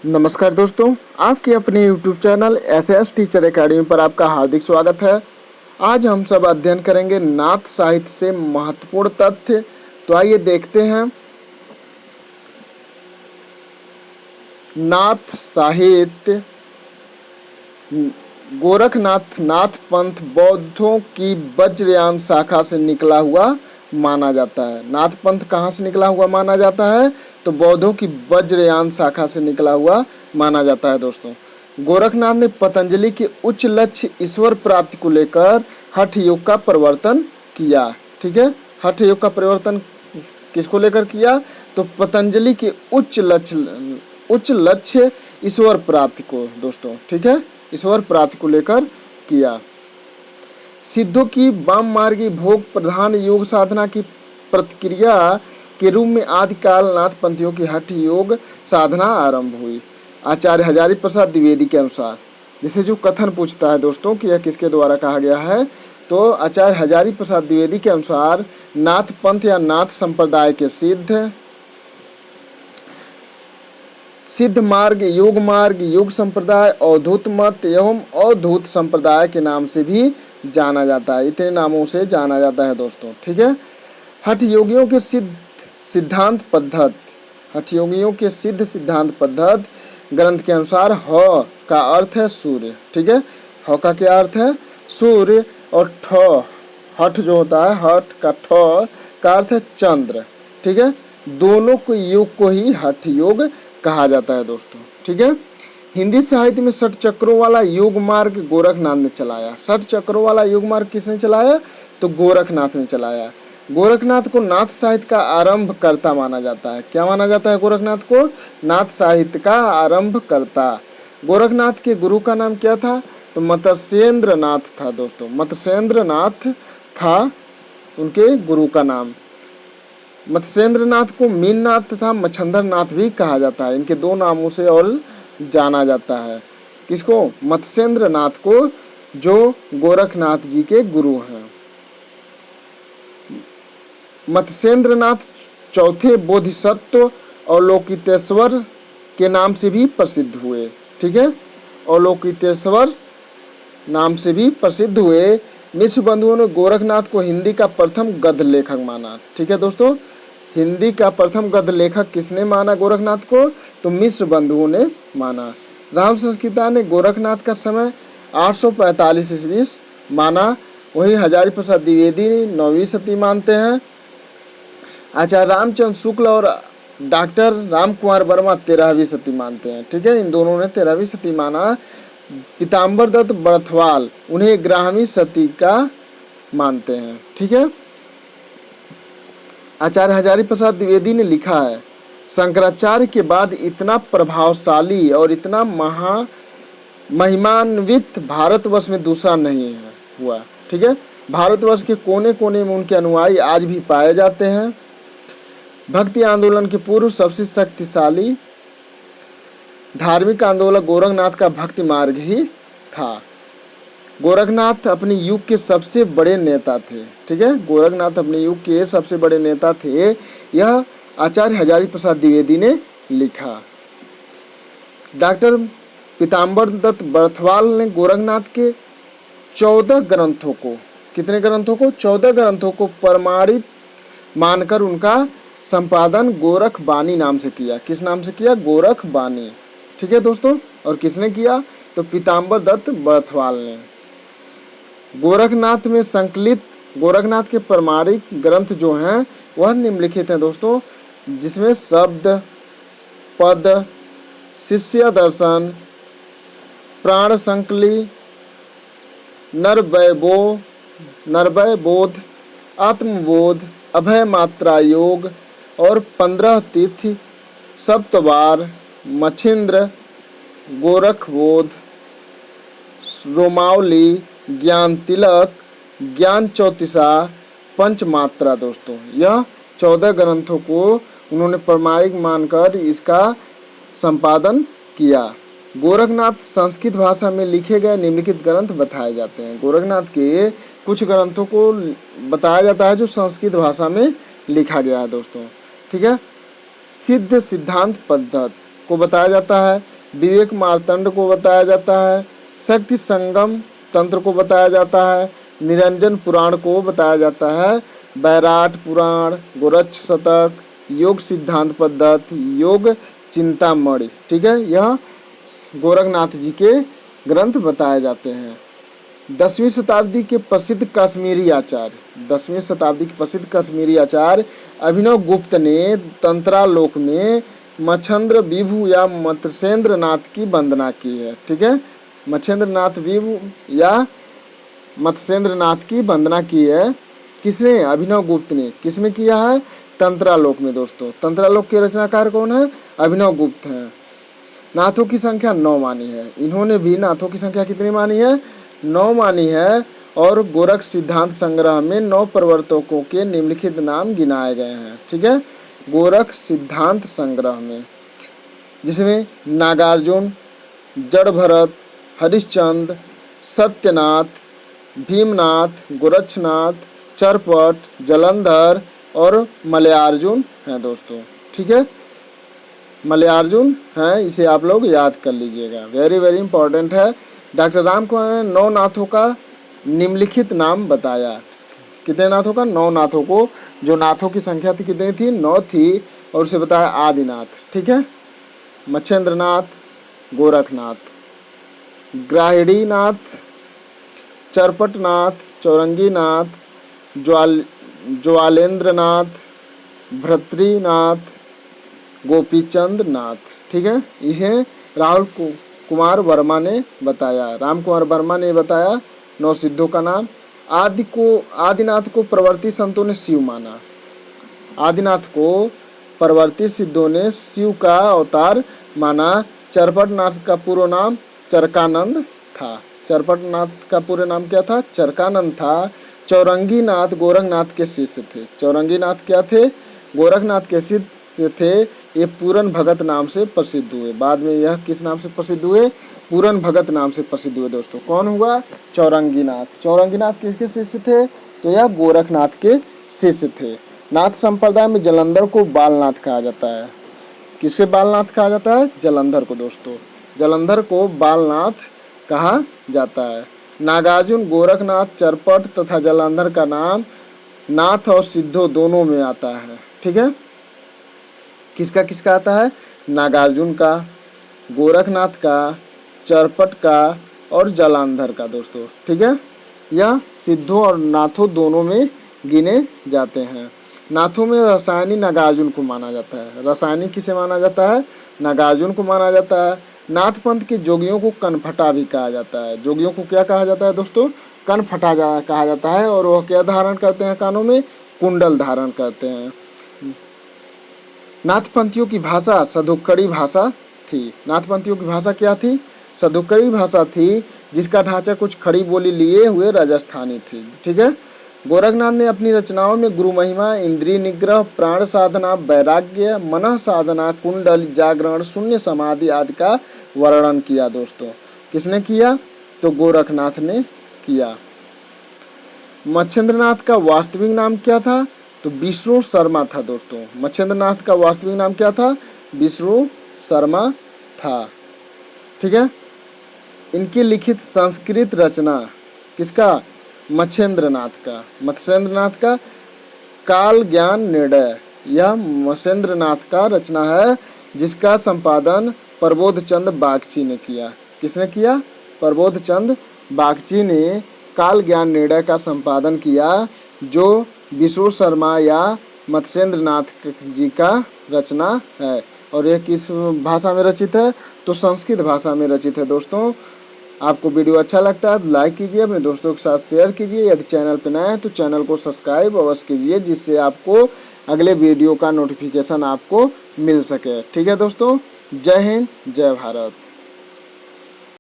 नमस्कार दोस्तों, आपके अपने YouTube channel SS teacher academy पर आपका हार्दिक स्वागत है। आज हम सब अध्ययन करेंगे नाथ साहित्य से महत्वपूर्ण तथ्य। तो आइए देखते हैं। नाथ साहित्य गोरखनाथ नाथ पंथ बौद्धों की वज्रयान शाखा से निकला हुआ माना जाता है। नाथ पंथ कहाँ से निकला हुआ माना जाता है? तो बौद्धों की वज्रयान शाखा से निकला हुआ माना जाता है। दोस्तों, गोरखनाथ ने पतंजलि के उच्च लक्ष्य ईश्वर प्राप्ति को लेकर हठ योग का प्रवर्तन किया। ठीक है, हठ योग का परिवर्तन किसको लेकर किया? तो पतंजलि के उच्च लक्ष्य ईश्वर प्राप्ति को। दोस्तों, ठीक है, ईश्वर प्राप्ति को लेकर किया। सिद्धों की वाम मार्गी भोग प्रधान योग साधना की प्रतिक्रिया के रूप में आदिकाल नाथ पंथियों की हठ योग साधना आरंभ हुई। आचार्य हजारी प्रसाद द्विवेदी के अनुसार, जिसे जो कथन पूछता है दोस्तों कि यह किसके द्वारा कहा गया है, तो आचार्य हजारी प्रसाद द्विवेदी के अनुसार नाथ पंथ या नाथ संप्रदाय के सिद्ध मार्ग, योग संप्रदाय, अवधूत मत एवं अवधूत संप्रदाय के नाम से भी जाना जाता है। इतने नामों से जाना जाता है दोस्तों। ठीक है, हठ योगियों के सिद्ध सिद्धांत पद्धति ग्रंथ के अनुसार ह का अर्थ है सूर्य। ठीक है, ह का क्या अर्थ है? सूर्य। और ठ, हठ जो होता है, हठ का ठ का अर्थ है चंद्र। ठीक है, दोनों को योग को ही हठ योग कहा जाता है दोस्तों। ठीक है, हिंदी साहित्य में षट चक्रों वाला योग मार्ग गोरखनाथ ने चलाया। षट चक्रों वाला योग मार्ग किसने चलाया? तो गोरखनाथ ने चलाया। गोरखनाथ को नाथ साहित्य का आरंभकर्ता माना जाता है। क्या माना जाता है गोरखनाथ को? नाथ साहित्य का आरंभकर्ता। गोरखनाथ के गुरु का नाम क्या था? तो मत्स्येंद्र नाथ था दोस्तों। मत्स्येंद्र नाथ था उनके गुरु का नाम। मत्स्येंद्र नाथ को मीननाथ तथा मच्छंदर नाथ भी कहा जाता है। इनके दो नामों से और जाना जाता है। किसको? मत्स्येंद्र नाथ को, जो गोरखनाथ जी के गुरु हैं। मत्स्येंद्र नाथ चौथे बोधिसत्व अवलोकितेश्वर के नाम से भी प्रसिद्ध हुए। ठीक है, अवलोकितेश्वर नाम से भी प्रसिद्ध हुए। मिश्र बंधुओं ने गोरखनाथ को हिंदी का प्रथम गद्य लेखक माना। ठीक है दोस्तों, हिंदी का प्रथम गद्य लेखक किसने माना गोरखनाथ को? तो मिश्र बंधुओं ने माना। राम संस्कृता ने गोरखनाथ का समय 845 ईस्वी माना। वही हजारी प्रसाद द्विवेदी 9वीं शती मानते हैं। आचार्य रामचंद्र शुक्ल और डॉक्टर राम कुमार वर्मा 13वीं शती मानते हैं। ठीक है, इन दोनों ने 13वीं शती माना। पीताम्बर दत्त बड़थवाल उन्हें 11वीं शती का मानते हैं। ठीक है, आचार्य हजारी प्रसाद द्विवेदी ने लिखा है, शंकराचार्य के बाद इतना प्रभावशाली और इतना महिमान्वित भारतवर्ष में दूसरा नहीं हुआ। ठीक है, भारतवर्ष के कोने कोने में उनके अनुयायी आज भी पाए जाते हैं। भक्ति आंदोलन के पूर्व सबसे शक्तिशाली धार्मिक आंदोलन गोरखनाथ का भक्ति मार्ग ही था। गोरखनाथ अपने युग के सबसे बड़े नेता थे। ठीक है, गोरखनाथ अपने युग के सबसे बड़े नेता थे। यह आचार्य हजारी प्रसाद द्विवेदी ने लिखा। डॉक्टर पीताम्बर दत्त बड़थवाल ने गोरखनाथ के 14 ग्रंथों को, कितने ग्रंथों को? 14 ग्रंथों को प्रमाणित मानकर उनका संपादन गोरख बानी नाम से किया। किस नाम से किया? गोरख बानी। ठीक है दोस्तों, और किसने किया? तो पीताम्बर दत्त बड़थवाल ने। गोरखनाथ में संकलित गोरखनाथ के प्रमाणिक ग्रंथ जो हैं वह निम्नलिखित हैं दोस्तों, जिसमें शब्द, पद, शिष्य दर्शन, प्राण संकली, नरवय बोध, आत्मबोध, अभय मात्रा योग और 15 तिथि, सप्तवार, मच्छिंद्र, गोरखबोध, रोमावली, ज्ञान तिलक, ज्ञान चौतीसा, पंचमात्रा। दोस्तों, यह 14 ग्रंथों को उन्होंने प्रमाणिक मानकर इसका संपादन किया। गोरखनाथ संस्कृत भाषा में लिखे गए निम्नलिखित ग्रंथ बताए जाते हैं। गोरखनाथ के कुछ ग्रंथों को बताया जाता है जो संस्कृत भाषा में लिखा गया है दोस्तों। ठीक है, सिद्ध सिद्धांत पद्धति, को बताया जाता है, विवेक मार्तंड को बताया जाता है, शक्ति संगम तंत्र को बताया जाता है, निरंजन पुराण को बताया जाता है, बैराट पुराण, गोरक्ष शतक, योग सिद्धांत पद्धति, योग चिंतामणि। ठीक है, यह गोरखनाथ जी के ग्रंथ बताए जाते हैं। 10वीं शताब्दी के प्रसिद्ध कश्मीरी आचार्य 10वीं शताब्दी के प्रसिद्ध कश्मीरी आचार्य अभिनव गुप्त ने तंत्रालोक में मच्छेंद्र विभु या मत्स्येंद्र नाथ की वंदना की है। ठीक है, मच्छेंद्र नाथ विभु या मत्स्येंद्र नाथ की वंदना की है। किसने? अभिनव गुप्त ने। किसमें किया है? तंत्रालोक में दोस्तों। तंत्रालोक के रचनाकार कौन है? अभिनव गुप्त हैं। नाथों की संख्या 9 मानी है। इन्होंने भी नाथों की संख्या कितनी मानी है? 9 मानी है। और गोरख सिद्धांत संग्रह में 9 प्रवर्तकों के निम्नलिखित नाम गिनाए गए हैं। ठीक है, गोरख सिद्धांत संग्रह में, जिसमें नागार्जुन, जड़भरत, हरिश्चंद्र, सत्यनाथ, भीमनाथ, गोरक्षनाथ, चरपट, जलंधर और मलयार्जुन हैं दोस्तों। ठीक है, मलयार्जुन हैं, इसे आप लोग याद कर लीजिएगा, वेरी वेरी इंपॉर्टेंट है। डॉक्टर राम कुमार ने 9 नाथों का निम्नलिखित नाम बताया। कितने नाथों का? 9 नाथों को। जो नाथों की संख्या थी कितनी थी? 9 थी। और उसे बताया आदिनाथ। ठीक है, मच्छेंद्रनाथ, गोरखनाथ, ग्राहिड़ीनाथ, चरपटनाथ, चौरंगीनाथ, ज्वालेंद्रनाथ, भर्तृनाथ, गोपीचंद नाथ। ठीक है, इन्हें राहुल कुमार वर्मा ने बताया, राम कुमार वर्मा ने बताया 9 सिद्धों का नाम। आदिनाथ को प्रवर्ती संतों ने शिव माना। आदिनाथ को प्रवर्ती सिद्धों ने शिव का अवतार माना। चरपटनाथ का पूर्व नाम चरकानंद था। चरपटनाथ का पूरा नाम क्या था? चरकानंद था। चौरंगीनाथ गोरखनाथ के शिष्य थे। चौरंगीनाथ क्या थे? गोरखनाथ के शिष्य थे। ये पूरन भगत नाम से प्रसिद्ध हुए। बाद में यह किस नाम से प्रसिद्ध हुए? पूरन भगत नाम से प्रसिद्ध हुए दोस्तों। कौन हुआ? चौरंगीनाथ। चौरंगीनाथ किसके शिष्य थे? तो यह गोरखनाथ के शिष्य थे। नाथ संप्रदाय में जलंधर को बालनाथ कहा जाता है। किसके बालनाथ कहा जाता है? जलंधर को दोस्तों। जलंधर को बालनाथ कहा जाता है। नागार्जुन, गोरखनाथ, चरपट तथा जलंधर का नाम नाथ और सिद्धो दोनों में आता है। ठीक है, किसका किसका आता है? नागार्जुन का, गोरखनाथ का, चरपट का और जलंधर का दोस्तों। ठीक है, यह सिद्धों और नाथों दोनों में गिने जाते हैं। नाथों में रसायनी नागार्जुन को माना जाता है। रसायनी किसे माना जाता है? नागार्जुन को माना जाता है। नाथ पंथ के जोगियों को कनफटा भी कहा जाता है। जोगियों को क्या कहा जाता है दोस्तों? कनफटा कहा जाता है। और वह क्या धारण करते हैं? कानों में कुंडल धारण करते हैं। नाथपंथियों की भाषा सदुक्कड़ी भाषा थी। नाथपंथियों की भाषा क्या थी? सदुक्कड़ी भाषा थी, जिसका ढांचा कुछ खड़ी बोली लिए हुए राजस्थानी थी। ठीक है, गोरखनाथ ने अपनी रचनाओं में गुरु महिमा, इंद्रिय निग्रह, प्राण साधना, वैराग्य, मनः साधना, कुंडल, जागरण, शून्य समाधि आदि का वर्णन किया दोस्तों। किसने किया? तो गोरखनाथ ने किया। मच्छेंद्रनाथ का वास्तविक नाम क्या था? तो विष्णु शर्मा था दोस्तों। मच्छेंद्रनाथ का वास्तविक नाम क्या था? विष्णु शर्मा था। ठीक है, इनकी लिखित संस्कृत रचना किसका? मच्छेंद्रनाथ का। मत्स्येंद्रनाथ का काल ज्ञान निर्णय, यह मत्स्येंद्रनाथ का रचना है, जिसका संपादन प्रबोध चंद बागची ने किया। किसने किया? प्रबोध चंद बागची ने काल ज्ञान निर्णय का संपादन किया, जो विष्णु शर्मा या मत्स्येंद्रनाथ जी का रचना है। और यह किस भाषा में रचित है? तो संस्कृत भाषा में रचित है दोस्तों। आपको वीडियो अच्छा लगता है तो लाइक कीजिए, अपने दोस्तों के साथ शेयर कीजिए। यदि चैनल पर नए हैं तो चैनल को सब्सक्राइब अवश्य कीजिए, जिससे आपको अगले वीडियो का नोटिफिकेशन आपको मिल सके। ठीक है दोस्तों, जय हिंद, जय भारत।